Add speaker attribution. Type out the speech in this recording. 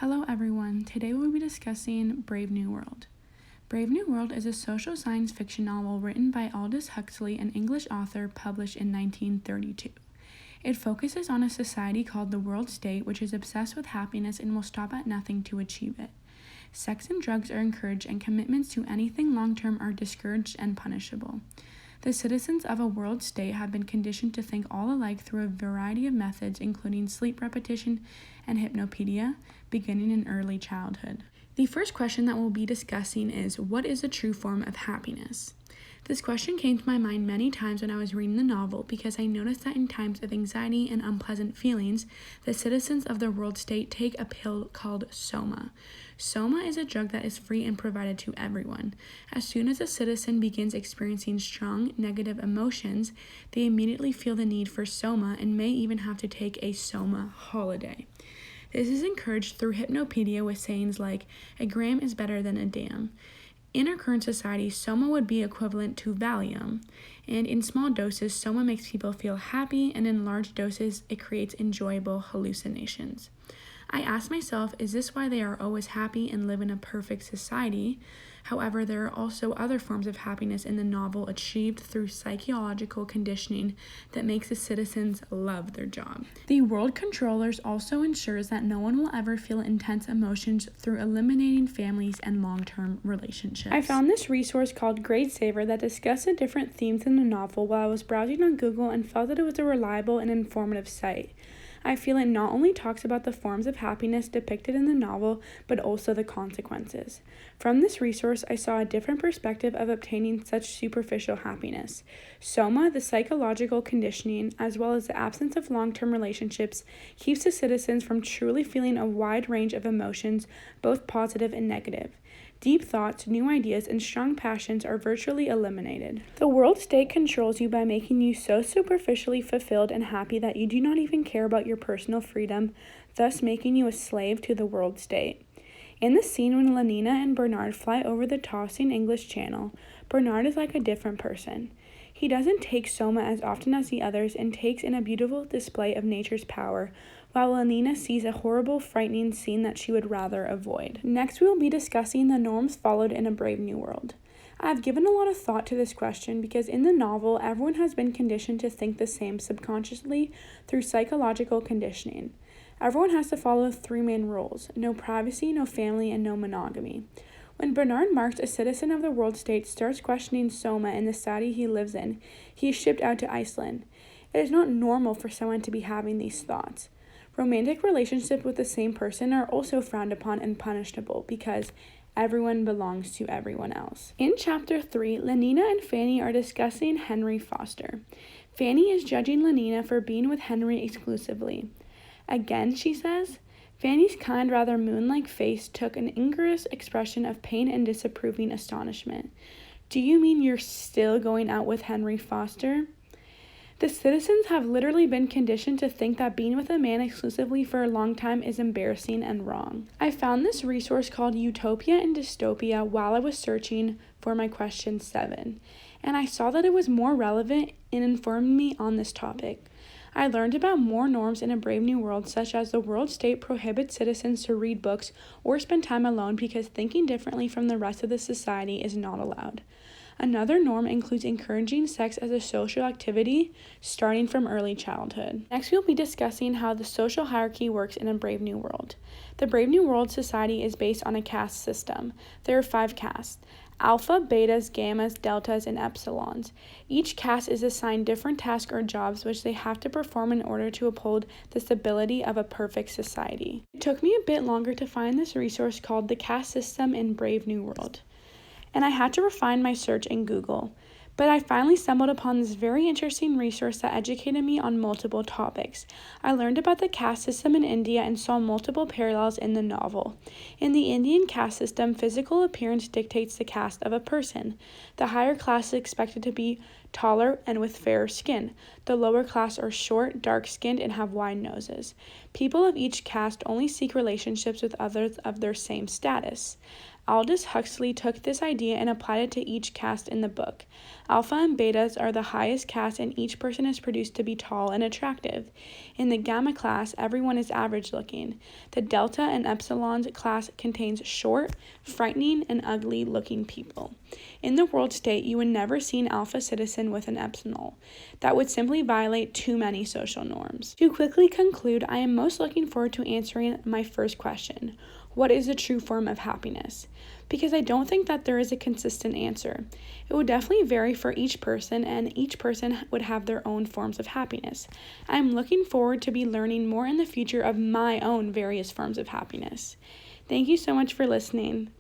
Speaker 1: Hello everyone, today we'll be discussing Brave New World. Brave New World is a social science fiction novel written by Aldous Huxley, an English author, published in 1932. It focuses on a society called the World State, which is obsessed with happiness and will stop at nothing to achieve it. Sex and drugs are encouraged, and commitments to anything long-term are discouraged and punishable. The citizens of a world state have been conditioned to think all alike through a variety of methods, including sleep repetition and hypnopedia, beginning in early childhood. The first question that we'll be discussing is, what is a true form of happiness? This question came to my mind many times when I was reading the novel because I noticed that in times of anxiety and unpleasant feelings, the citizens of the world state take a pill called Soma. Soma is a drug that is free and provided to everyone. As soon as a citizen begins experiencing strong negative emotions, they immediately feel the need for Soma and may even have to take a Soma holiday. This is encouraged through hypnopedia with sayings like, "A gram is better than a dam." In our current society, Soma would be equivalent to Valium, and in small doses, Soma makes people feel happy, and in large doses, it creates enjoyable hallucinations. I asked myself, is this why they are always happy and live in a perfect society? However, there are also other forms of happiness in the novel achieved through psychological conditioning that makes the citizens love their job. The World Controllers also ensures that no one will ever feel intense emotions through eliminating families and long-term relationships. I found this resource called Grade Saver that discussed the different themes in the novel while I was browsing on Google and felt that it was a reliable and informative site. I feel it not only talks about the forms of happiness depicted in the novel, but also the consequences. From this resource, I saw a different perspective of obtaining such superficial happiness. Soma, the psychological conditioning, as well as the absence of long-term relationships, keeps the citizens from truly feeling a wide range of emotions, both positive and negative. Deep thoughts, new ideas, and strong passions are virtually eliminated. The world state controls you by making you so superficially fulfilled and happy that you do not even care about your personal freedom, thus making you a slave to the world state. In the scene when Lenina and Bernard fly over the tossing English Channel, Bernard is like a different person. He doesn't take Soma as often as the others and takes in a beautiful display of nature's power, while Lenina sees a horrible, frightening scene that she would rather avoid. Next, we will be discussing the norms followed in A Brave New World. I have given a lot of thought to this question because in the novel, everyone has been conditioned to think the same subconsciously through psychological conditioning. Everyone has to follow three main rules: no privacy, no family, and no monogamy. When Bernard Marx, a citizen of the world state, starts questioning Soma in the city he lives in, he is shipped out to Iceland. It is not normal for someone to be having these thoughts. Romantic relationships with the same person are also frowned upon and punishable because everyone belongs to everyone else. In Chapter 3, Lenina and Fanny are discussing Henry Foster. Fanny is judging Lenina for being with Henry exclusively. Again, she says, Fanny's kind, rather moon-like face took an incongruous expression of pain and disapproving astonishment. "Do you mean you're still going out with Henry Foster?" The citizens have literally been conditioned to think that being with a man exclusively for a long time is embarrassing and wrong. I found this resource called Utopia and Dystopia while I was searching for my question 7, and I saw that it was more relevant and informed me on this topic. I learned about more norms in A Brave New World, such as the world state prohibits citizens to read books or spend time alone because thinking differently from the rest of the society is not allowed. Another norm includes encouraging sex as a social activity, starting from early childhood. Next, we'll be discussing how the social hierarchy works in A Brave New World. The Brave New World society is based on a caste system. There are 5 castes: alpha, betas, gammas, deltas, and epsilons. Each caste is assigned different tasks or jobs which they have to perform in order to uphold the stability of a perfect society. It took me a bit longer to find this resource called The Caste System in Brave New World, and I had to refine my search in Google. But I finally stumbled upon this very interesting resource that educated me on multiple topics. I learned about the caste system in India and saw multiple parallels in the novel. In the Indian caste system, physical appearance dictates the caste of a person. The higher class is expected to be taller and with fairer skin. The lower class are short, dark-skinned, and have wide noses. People of each caste only seek relationships with others of their same status. Aldous Huxley took this idea and applied it to each caste in the book. Alpha and betas are the highest caste, and each person is produced to be tall and attractive. In the gamma class, everyone is average looking. The delta and epsilon class contains short, frightening, and ugly looking people. In the world state, you would never see an alpha citizen with an epsilon. That would simply violate too many social norms. To quickly conclude, I am most looking forward to answering my first question. What is the true form of happiness? Because I don't think that there is a consistent answer. It would definitely vary for each person, and each person would have their own forms of happiness. I am looking forward to be learning more in the future of my own various forms of happiness. Thank you so much for listening.